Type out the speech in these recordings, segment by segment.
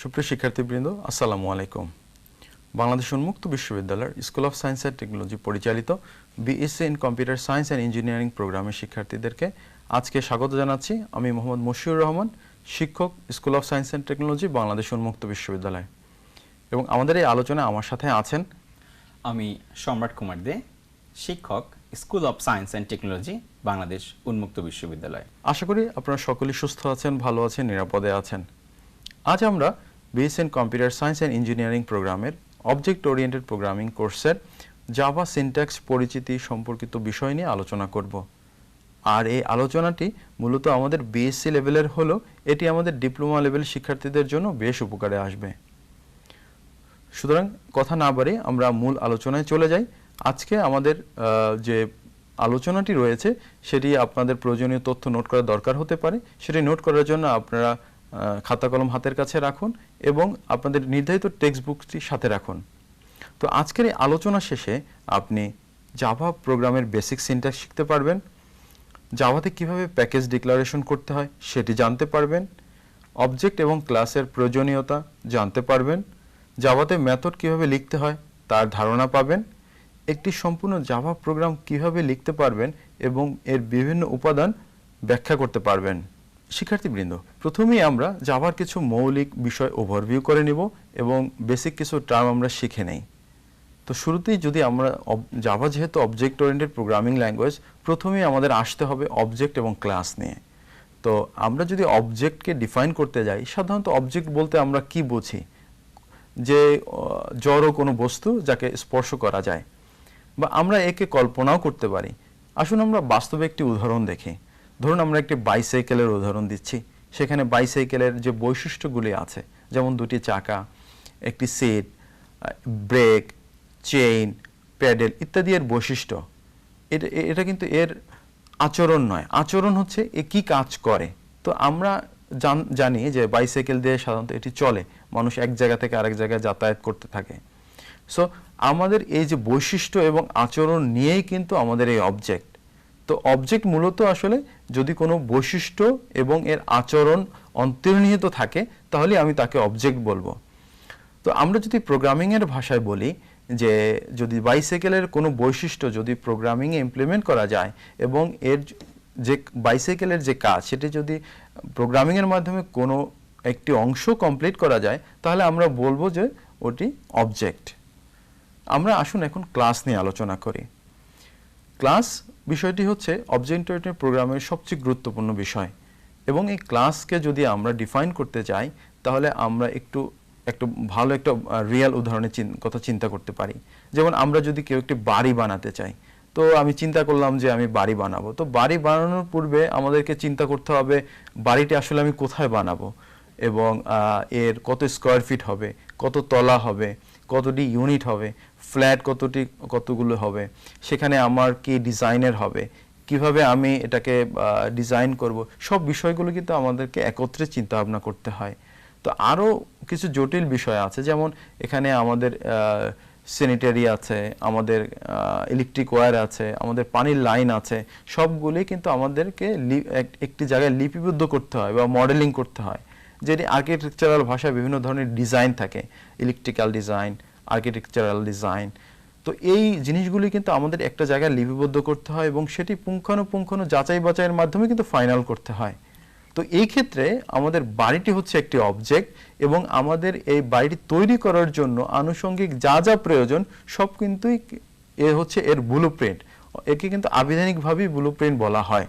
সুপ্রিয় শিক্ষার্থীবৃন্দ, আসসালামু আলাইকুম। বাংলাদেশ উন্মুক্ত বিশ্ববিদ্যালয়ের school of science and technology পরিচালিত BSc in computer science and engineering প্রোগ্রামের শিক্ষার্থীদেরকে আজকে স্বাগত জানাচ্ছি। আমি মোহাম্মদ মশিউর রহমান, শিক্ষক, school of science and technology, Bangladesh উন্মুক্ত বিশ্ববিদ্যালয়। এবং আমাদের এই আলোচনায় আমার সাথে আছেন আমি সম্রাট কুমার দে, শিক্ষক, school of science and technology, Bangladesh উন্মুক্ত বিশ্ববিদ্যালয়। আশা করি আপনারা সকলেই সুস্থ আছেন, ভালো আছেন, নিরাপদে আছেন। আজ আমরা BSc in computer science and engineering প্রোগ্রামের অবজেক্ট ওরিয়েন্টেড প্রোগ্রামিং কোর্সের জাভা সিনট্যাক্স পরিচিতি সম্পর্কিত বিষয় নিয়ে আলোচনা করব। আর এই আলোচনাটি মূলত আমাদের বিএসসি লেভেলের হলো এটি আমাদের ডিপ্লোমা লেভেল শিক্ষার্থীদের জন্য বেশ উপকারে আসবে। সুতরাং কথা না বাড়িয়ে আমরা মূল আলোচনায় চলে যাই। আজকে আমাদের যে আলোচনাটি রয়েছে সেটি আপনাদের প্রয়োজনীয় তথ্য নোট করা দরকার হতে পারে। সেটি নোট করার জন্য আপনারা খাতা কলম হাতের কাছে রাখুন এবং আপনাদের নির্ধারিত টেক্সট বুকটি সাথে রাখুন। তো আজকের এই আলোচনা শেষে আপনি জাভা প্রোগ্রামের বেসিক সিনট্যাক্স শিখতে পারবেন, জাভাতে কিভাবে প্যাকেজ ডিক্লারেশন করতে হয় সেটি জানতে পারবেন, অবজেক্ট এবং ক্লাসের প্রয়োজনীয়তা জানতে পারবেন, জাভাতে মেথড কিভাবে লিখতে হয় তার ধারণা পাবেন, একটি সম্পূর্ণ জাভা প্রোগ্রাম কিভাবে লিখতে পারবেন এবং এর বিভিন্ন উপাদান ব্যাখ্যা করতে পারবেন। শিক্ষার্থীবৃন্দ, প্রথমেই আমরা জাভার কিছু মৌলিক বিষয় ওভারভিউ করে নিব এবং বেসিক কিছু টার্ম আমরা শিখে নেই। তো শুরুতেই যদি আমরা জাভা যেহেতু অবজেক্ট ওরিয়েন্টেড প্রোগ্রামিং ল্যাঙ্গুয়েজ, প্রথমেই আমাদের আসতে হবে অবজেক্ট এবং ক্লাস নিয়ে। তো আমরা যদি অবজেক্টকে ডিফাইন করতে যাই, সাধারণত অবজেক্ট বলতে আমরা কি বুঝি? যে জড় কোনো বস্তু যাকে স্পর্শ করা যায়, বা আমরা একে কল্পনাও করতে পারি। আসুন আমরা বাস্তবে একটি উদাহরণ দেখি। ধরুন আমরা একটি বাইসাইকেলের উদাহরণ দিচ্ছি। সেখানে বাইসাইকেলের যে বৈশিষ্ট্যগুলি আছে, যেমন দুটি চাকা, একটি সিট, ব্রেক, চেইন, প্যাডেল ইত্যাদি এর বৈশিষ্ট্য। এটা কিন্তু এর আচরণ নয়। আচরণ হচ্ছে এ কী কাজ করে। তো আমরা জানি যে বাইসাইকেল দিয়ে সাধারণত এটি চলে, মানুষ এক জায়গা থেকে আরেক জায়গায় যাতায়াত করতে থাকে। সো আমাদের এই যে বৈশিষ্ট্য এবং আচরণ নিয়েই কিন্তু আমাদের এই অবজেক্ট। তো অবজেক্ট মূলত আসলে যদি কোনো বৈশিষ্ট্য এবং এর আচরণ অন্তর্নিহিত থাকে তাহলে আমি তাকে অবজেক্ট বলবো। তো আমরা যদি প্রোগ্রামিংয়ের ভাষায় বলি যে যদি বাইসাইকেলের কোনো বৈশিষ্ট্য যদি প্রোগ্রামিংয়ে ইমপ্লিমেন্ট করা যায় এবং এর যে বাইসাইকেলের যে কাজ সেটি যদি প্রোগ্রামিংয়ের মাধ্যমে কোনো একটি অংশ কমপ্লিট করা যায় তাহলে আমরা বলবো যে ওটি অবজেক্ট। আমরা আসুন এখন ক্লাস নিয়ে আলোচনা করি। ক্লাস বিষয়টি হচ্ছে অবজেক্ট ওরিয়েন্টেড প্রোগ্রামের সবচেয়ে গুরুত্বপূর্ণ বিষয় এবং এই ক্লাসকে যদি আমরা ডিফাইন করতে যাই তাহলে আমরা একটু ভালো একটা রিয়েল উদাহরণের কথা চিন্তা করতে পারি। যেমন আমরা যদি কেউ একটি বাড়ি বানাতে চাই, তো আমি চিন্তা করলাম যে আমি বাড়ি বানাবো। তো বাড়ি বানানোর পূর্বে আমাদেরকে চিন্তা করতে হবে বাড়িটি আসলে আমি কোথায় বানাবো এবং এর কত স্কোয়ার ফিট হবে, কত তলা হবে, কতটি ইউনিট হবে, ফ্ল্যাট কতগুলো হবে, সেখানে আমার কি ডিজাইনের হবে, কিভাবে আমি এটাকে ডিজাইন করব, সব বিষয়গুলো কিন্তু আমাদেরকে একত্রে চিন্তা ভাবনা করতে হয়। তো আরও কিছু জটিল বিষয় আছে, যেমন এখানে আমাদের স্যানিটারি আছে, আমাদের ইলেকট্রিক ওয়্যার আছে, আমাদের পানির লাইন আছে, সবগুলি কিন্তু আমাদেরকে একটি জায়গায় লিপিবদ্ধ করতে হয় বা মডেলিং করতে হয়। যেটি আর্কিটেকচারাল ভাষায় বিভিন্ন ধরনের ডিজাইন থাকে, ইলেকট্রিক্যাল ডিজাইন, আর্কিটেকচারাল ডিজাইন। তো এই জিনিসগুলি কিন্তু আমাদের একটা জায়গায় লিপিবদ্ধ করতে হয় এবং সেটি পুঙ্খানুপুঙ্খ যাচাই বাছাইয়ের মাধ্যমে কিন্তু ফাইনাল করতে হয়। তো এই ক্ষেত্রে আমাদের বাড়িটি হচ্ছে একটি অবজেক্ট এবং আমাদের এই বাড়িটি তৈরি করার জন্য আনুষঙ্গিক যা যা প্রয়োজন সব কিন্তু হচ্ছে এর ব্লুপ্রিন্ট। একে কিন্তু আবিধানিকভাবেই ব্লুপ্রিন্ট বলা হয়।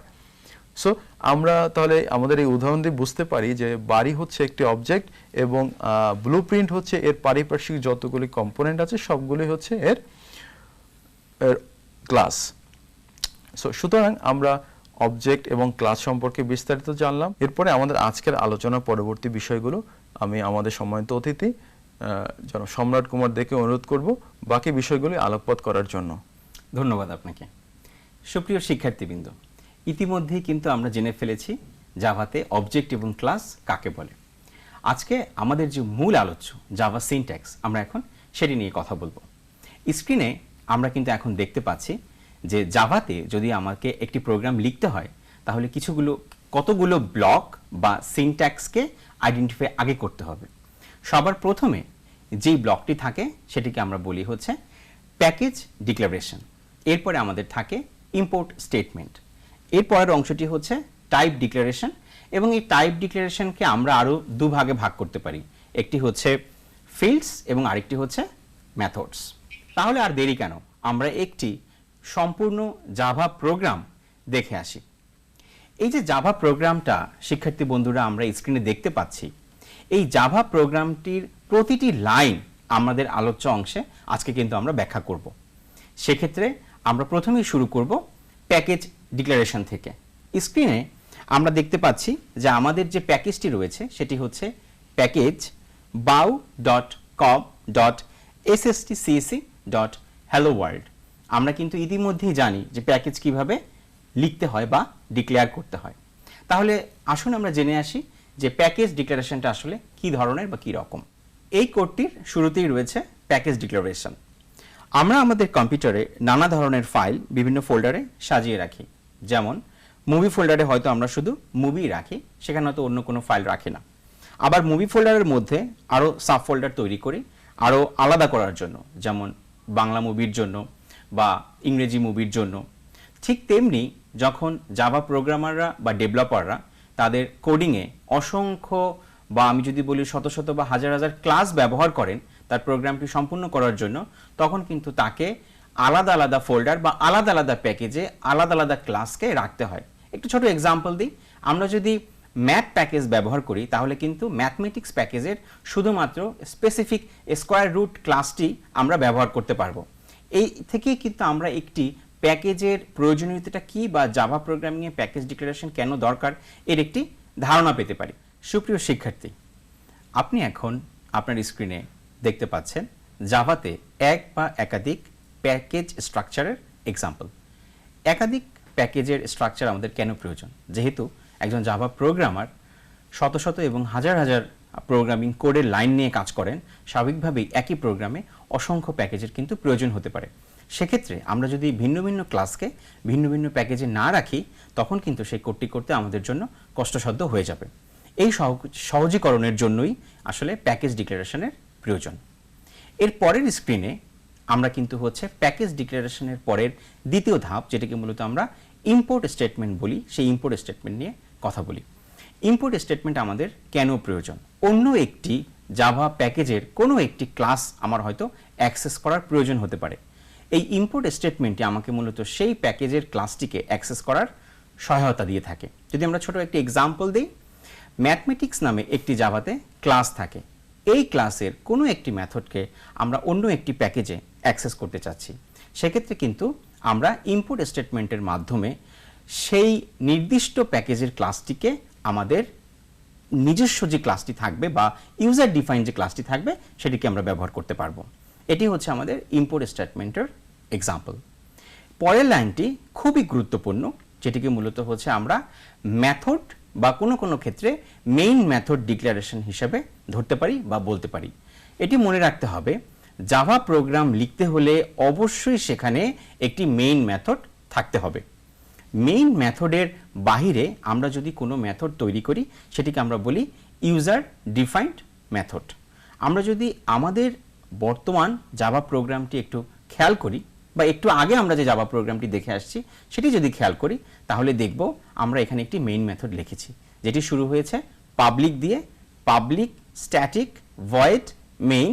সো আমরা তাহলে আমাদের এই উদাহরণ দিয়ে বুঝতে পারি যে বাড়ি হচ্ছে একটি অবজেক্ট এবং ব্লুপ্রিন্ট হচ্ছে এর পারিপার্শ্বিক যতগুলি কম্পোনেন্ট আছে সবগুলি হচ্ছে এর ক্লাস। সো সুতরাং আমরা অবজেক্ট এবং ক্লাস সম্পর্কে বিস্তারিত জানলাম। এরপরে আমাদের আজকের আলোচনার পরবর্তী বিষয়গুলো আমি আমাদের সম্মানিত অতিথি জনাব সম্রাট কুমার দেকে অনুরোধ করব বাকি বিষয়গুলি আলোকপাত করার জন্য। ধন্যবাদ আপনাকে। সুপ্রিয় শিক্ষার্থীবৃন্দ, ইতিমধ্যেই কিন্তু আমরা জেনে ফেলেছি জাভাতে অবজেক্ট এবং ক্লাস কাকে বলে। আজকে আমাদের যে মূল আলোচ্য জাভা সিনট্যাক্স, আমরা এখন সেটি নিয়ে কথা বলবো। স্ক্রিনে আমরা কিন্তু এখন দেখতে পাচ্ছি যে জাভাতে যদি আমাকে একটি প্রোগ্রাম লিখতে হয় তাহলে কতগুলো ব্লক বা সিনট্যাক্সকে আইডেন্টিফাই আগে করতে হবে। সবার প্রথমে যেই ব্লকটি থাকে সেটিকে আমরা বলি হচ্ছে প্যাকেজ ডিক্লারেশন। এরপরে আমাদের থাকে ইম্পোর্ট স্টেটমেন্ট। এরপরের অংশটি হচ্ছে টাইপ ডিক্লারেশন, এবং এই টাইপ ডিক্লারেশনকে আমরা আরও দুভাগে ভাগ করতে পারি, একটি হচ্ছে ফিল্ডস এবং আরেকটি হচ্ছে মেথডস। তাহলে আর দেরি কেন, আমরা একটি সম্পূর্ণ জাভা প্রোগ্রাম দেখে আসি। এই যে জাভা প্রোগ্রামটা শিক্ষার্থী বন্ধুরা আমরা স্ক্রিনে দেখতে পাচ্ছি, এই জাভা প্রোগ্রামটির প্রতিটি লাইন আমাদের আলোচ্য অংশে আজকে কিন্তু আমরা ব্যাখ্যা করব। সেক্ষেত্রে আমরা প্রথমেই শুরু করব প্যাকেজ ডিক্লারেশন থেকে। স্ক্রিনে আমরা দেখতে পাচ্ছি যে আমাদের যে প্যাকেজটি রয়েছে সেটি হচ্ছে প্যাকেজ bow.com.sstcsc.hello world। আমরা কিন্তু ইতিমধ্যেই জানি যে প্যাকেজ কিভাবে লিখতে হয় বা ডিক্লেয়ার করতে হয়। তাহলে আসুন আমরা জেনে আসি যে প্যাকেজ ডিক্লারেশনটা আসলে কি ধরনের বা কি রকম। এই কোডটির শুরুতেই রয়েছে প্যাকেজ ডিক্লারেশন। আমরা আমাদের কম্পিউটারে নানা ধরনের ফাইল বিভিন্ন ফোল্ডারে সাজিয়ে রাখি। যেমন মুভি ফোল্ডারে হয়তো আমরা শুধু মুভি রাখি, সেখানে হয়তো অন্য কোনো ফাইল রাখি না। আবার মুভি ফোল্ডারের মধ্যে আরও সাব ফোল্ডার তৈরি করি আরও আলাদা করার জন্য, যেমন বাংলা মুভির জন্য বা ইংরেজি মুভির জন্য। ঠিক তেমনি যখন জাভা প্রোগ্রামাররা বা ডেভেলপাররা তাদের কোডিংয়ে অসংখ্য বা আমি যদি বলি শত শত বা হাজার হাজার ক্লাস ব্যবহার করেন তার প্রোগ্রামটি সম্পূর্ণ করার জন্য, তখন কিন্তু তাকে আলাদা আলাদা ফোল্ডার বা আলাদা আলাদা প্যাকেজে আলাদা আলাদা ক্লাসকে রাখতে হয়। একটু ছোট এক্সাম্পল দিই, আমরা যদি ম্যাথ প্যাকেজ ব্যবহার করি তাহলে কিন্তু ম্যাথমেটিক্স প্যাকেজের শুধুমাত্র স্পেসিফিক স্কোয়ার রুট ক্লাসটি আমরা ব্যবহার করতে পারবো। এই থেকেই কিন্তু আমরা একটি প্যাকেজের প্রয়োজনীয়তাটা কি বা জাভা প্রোগ্রামিংয়ে প্যাকেজ ডিক্লারেশন কেন দরকার এর একটি ধারণা পেতে পারি। সুপ্রিয় শিক্ষার্থী, আপনি এখন আপনার স্ক্রিনে দেখতে পাচ্ছেন জাভাতে এক বা একাধিক প্যাকেজ স্ট্রাকচারের এক্সাম্পল। একাধিক প্যাকেজের স্ট্রাকচার আমাদের কেন প্রয়োজন? যেহেতু একজন জাভা প্রোগ্রামার শত শত এবং হাজার হাজার প্রোগ্রামিং কোডের লাইন নিয়ে কাজ করেন, স্বাভাবিকভাবেই একই প্রোগ্রামে অসংখ্য প্যাকেজের কিন্তু প্রয়োজন হতে পারে। সেক্ষেত্রে আমরা যদি ভিন্ন ভিন্ন ক্লাসকে ভিন্ন ভিন্ন প্যাকেজে না রাখি তখন কিন্তু সেই কোডটি করতে আমাদের জন্য কষ্টসাধ্য হয়ে যাবে। এই সহজীকরণের জন্যই আসলে প্যাকেজ ডিক্লারেশনের প্রয়োজন। এর পরের স্ক্রিনে আমরা কিন্তু হচ্ছে প্যাকেজ ডিক্লারেশনের পরের দ্বিতীয় ধাপ, যেটাকে মূলত আমরা ইম্পোর্ট স্টেটমেন্ট বলি, সেই ইম্পোর্ট স্টেটমেন্ট নিয়ে কথা বলি। ইম্পোর্ট স্টেটমেন্ট আমাদের কেন প্রয়োজন? অন্য একটি জাভা প্যাকেজের কোনো একটি ক্লাস আমার হয়তো অ্যাক্সেস করার প্রয়োজন হতে পারে। এই ইম্পোর্ট স্টেটমেন্টটি আমাকে মূলত সেই প্যাকেজের ক্লাসটিকে অ্যাক্সেস করার সহায়তা দিয়ে থাকে। যদি আমরা ছোট একটি এক্সাম্পল দিই, ম্যাথমেটিক্স নামে একটি জাভাতে ক্লাস থাকে। এই ক্লাসের কোনো একটি মেথডকে আমরা অন্য একটি প্যাকেজে অ্যাক্সেস করতে চাচ্ছি, সেক্ষেত্রে কিন্তু আমরা ইম্পোর্ট স্টেটমেন্টের মাধ্যমে সেই নির্দিষ্ট প্যাকেজের ক্লাসটিকে আমাদের নিজস্ব যে ক্লাসটি থাকবে বা ইউজার ডিফাইন যে ক্লাসটি থাকবে সেটিকে আমরা ব্যবহার করতে পারবো। এটি হচ্ছে আমাদের ইম্পোর্ট স্টেটমেন্টের এক্সাম্পল। পরের লাইনটি খুবই গুরুত্বপূর্ণ, যেটিকে মূলত হচ্ছে আমরা মেথড বা কোনো কোনো ক্ষেত্রে মেইন মেথড ডিক্লারেশন হিসেবে ধরতে পারি বা বলতে পারি। এটি মনে রাখতে হবে, জাভা প্রোগ্রাম লিখতে হলে অবশ্যই সেখানে একটি মেইন মেথড থাকতে হবে। মেইন মেথডের বাহিরে আমরা যদি কোনো মেথড তৈরি করি সেটিকে আমরা বলি ইউজার ডিফাইন্ড মেথড। আমরা যদি আমাদের বর্তমান জাভা প্রোগ্রামটি একটু খেয়াল করি বা একটু আগে আমরা যে জাভা প্রোগ্রামটি দেখে আসছি সেটি যদি খেয়াল করি তাহলে দেখব আমরা এখানে একটি মেইন মেথড লিখেছি, যেটি শুরু হয়েছে পাবলিক দিয়ে, public static void main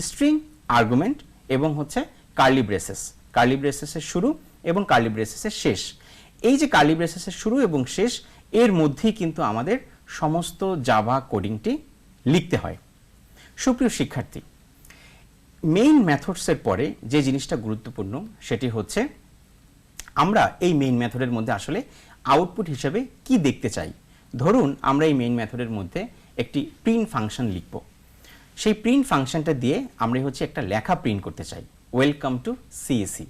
string argument এবং হচ্ছে কার্লি ব্রেসেস। কার্লি ব্রেসেসের শুরু এবং কার্লি ব্রেসেসের শেষ। এই যে কার্লি ব্রেসেসের শুরু এবং শেষ, এর মধ্যেই কিন্তু আমাদের সমস্ত জাভা কোডিংটি লিখতে হয়। সুপ্রিয় শিক্ষার্থী, মেইন মেথডসের পরে যে জিনিসটা গুরুত্বপূর্ণ সেটি হচ্ছে আমরা এই মেইন মেথডের মধ্যে আসলে আউটপুট হিসেবে কি দেখতে চাই। ধরুন আমরা এই মেইন মেথডের মধ্যে একটি প্রিন্ট ফাংশন লিখব। সেই প্রিন্ট ফাংশনটা দিয়ে আমরা হচ্ছে একটা লেখা প্রিন্ট করতে চাই, ওয়েলকাম টু CSE।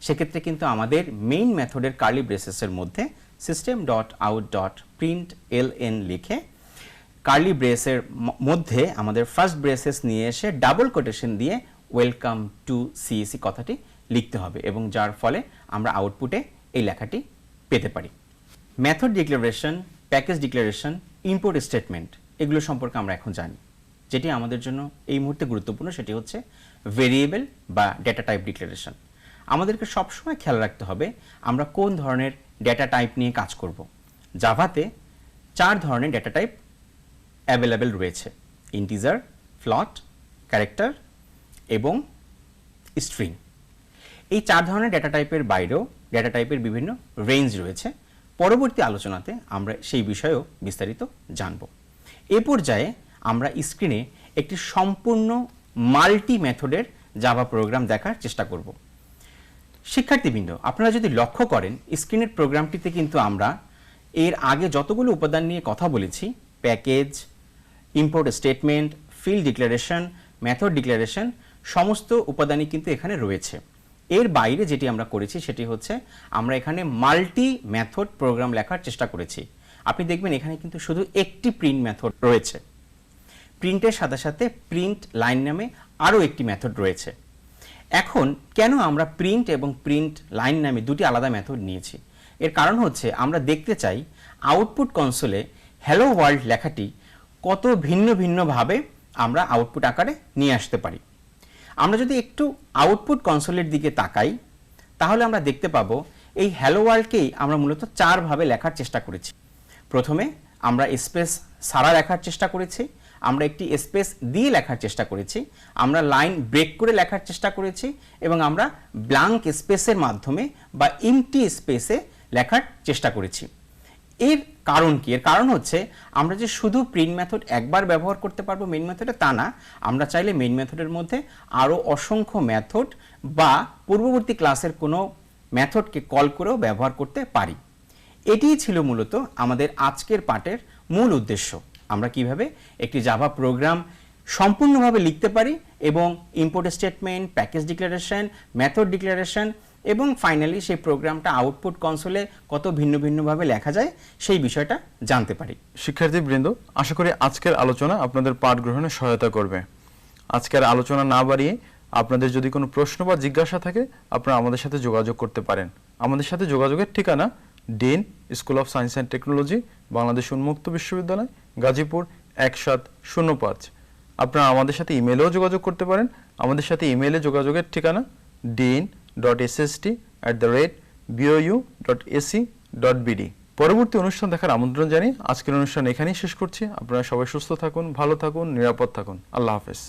সেক্ষেত্রে কিন্তু আমাদের মেইন মেথডের কার্লি ব্রেসেসের মধ্যে system.out.println লিখে কার্লি ব্রেসের মধ্যে আমাদের ফার্স্ট ব্রেসেস নিয়ে এসে ডাবল কোটেশন দিয়ে ওয়েলকাম টু CSE কথাটি লিখতে হবে, এবং যার ফলে আমরা আউটপুটে এই লেখাটি পেতে পারি। Method declaration, package declaration, import statement এগুলো সম্পর্কে আমরা এখন জানি। যেটি আমাদের জন্য এই মুহূর্তে গুরুত্বপূর্ণ, সেটি হচ্ছে ভেরিয়েবল বা ডেটা টাইপ ডিক্লারেশন। আমাদেরকে সবসময় খেয়াল রাখতে হবে আমরা কোন ধরনের ডেটা টাইপ নিয়ে কাজ করব। জাভাতে 4 ধরনের ডেটা টাইপ অ্যাভেলেবেল রয়েছে: ইন্টিজার, ফ্লট, ক্যারেক্টার এবং স্ট্রিং। এই 4 ধরনের ডেটা টাইপের বাইরেও ডেটা টাইপের বিভিন্ন রেঞ্জ রয়েছে। পরবর্তী আলোচনাতে আমরা সেই বিষয়েও বিস্তারিত জানব। এ পর্যায়ে আমরা স্ক্রিনে একটি সম্পূর্ণ মাল্টি মেথডের জাভা প্রোগ্রাম দেখার চেষ্টা করব। শিক্ষার্থীবৃন্দ, আপনারা যদি লক্ষ্য করেন স্ক্রিনের প্রোগ্রামটিতে কিন্তু আমরা এর আগে যতগুলো উপাদান নিয়ে কথা বলেছি, package, import statement, field declaration, method declaration, সমস্ত উপাদানই কিন্তু এখানে রয়েছে। এর বাইরে যেটি আমরা করেছি সেটি হচ্ছে আমরা এখানে মাল্টি মেথড প্রোগ্রাম লেখার চেষ্টা করেছি। আপনি দেখবেন এখানে কিন্তু শুধু একটি প্রিন্ট মেথড রয়েছে। প্রিন্টের সাথে সাথে প্রিন্ট লাইন নামে আরও একটি মেথড রয়েছে। এখন কেন আমরা প্রিন্ট এবং প্রিন্ট লাইন নামে দুটি আলাদা মেথড নিয়েছি? এর কারণ হচ্ছে আমরা দেখতে চাই আউটপুট কনসোলে হ্যালো ওয়ার্ল্ড লেখাটি কত ভিন্ন ভিন্নভাবে আমরা আউটপুট আকারে নিয়ে আসতে পারি। আমরা যদি একটু আউটপুট কনসোলের দিকে তাকাই তাহলে আমরা দেখতে পাবো এই হ্যালো ওয়ার্ল্ডকেই আমরা মূলত 4 ভাবে লেখার চেষ্টা করেছি। প্রথমে আমরা স্পেস ছাড়া লেখার চেষ্টা করেছি, আমরা একটি স্পেস দিয়ে লেখার চেষ্টা করেছি, আমরা লাইন ব্রেক করে লেখার চেষ্টা করেছি এবং আমরা ব্ল্যাঙ্ক স্পেসের মাধ্যমে বা এমটি স্পেসে লেখার চেষ্টা করেছি। এর কারণ কি? এর কারণ হচ্ছে আমরা যে শুধু প্রিন্ট মেথড একবার ব্যবহার করতে পারবো মেইন মেথডে তা না, আমরা চাইলে মেইন মেথডের মধ্যে আরও অসংখ্য মেথড বা পূর্ববর্তী ক্লাসের কোনো মেথডকে কল করেও ব্যবহার করতে পারি। এটিই ছিল মূলত আমাদের আজকের পাঠের মূল উদ্দেশ্য। আমরা কিভাবে একটি জাভা প্রোগ্রাম সম্পূর্ণভাবে লিখতে পারি এবং import statement, package declaration, method declaration এবং ফাইনালি সেই প্রোগ্রামটা আউটপুট কনসোলে কত ভিন্ন ভিন্নভাবে লেখা যায় সেই বিষয়টা জানতে পারি। শিক্ষার্থীবৃন্দ, আশা করি আজকের আলোচনা আপনাদের পাঠ গ্রহণে সহায়তা করবে। আজকের আলোচনা না বাড়িয়ে আপনাদের যদি কোনো প্রশ্ন বা জিজ্ঞাসা থাকে আপনারা আমাদের সাথে যোগাযোগ করতে পারেন। আমাদের সাথে যোগাযোগের ঠিকানা dean, school of science and technology, Bangladesh উন্মুক্ত বিশ্ববিদ্যালয়, গাজীপুর 1705। আপনারা আমাদের সাথে ইমেলেও যোগাযোগ করতে পারেন। আমাদের সাথে ইমেলে যোগাযোগের ঠিকানা dean.sst@bou.ac.bd। পরবর্তী অনুষ্ঠান দেখার আমন্ত্রণ জানিয়ে আজকের অনুষ্ঠান এখানেই শেষ করছি। আপনারা সবাই সুস্থ থাকুন, ভালো থাকুন, নিরাপদ থাকুন। আল্লাহ হাফেজ।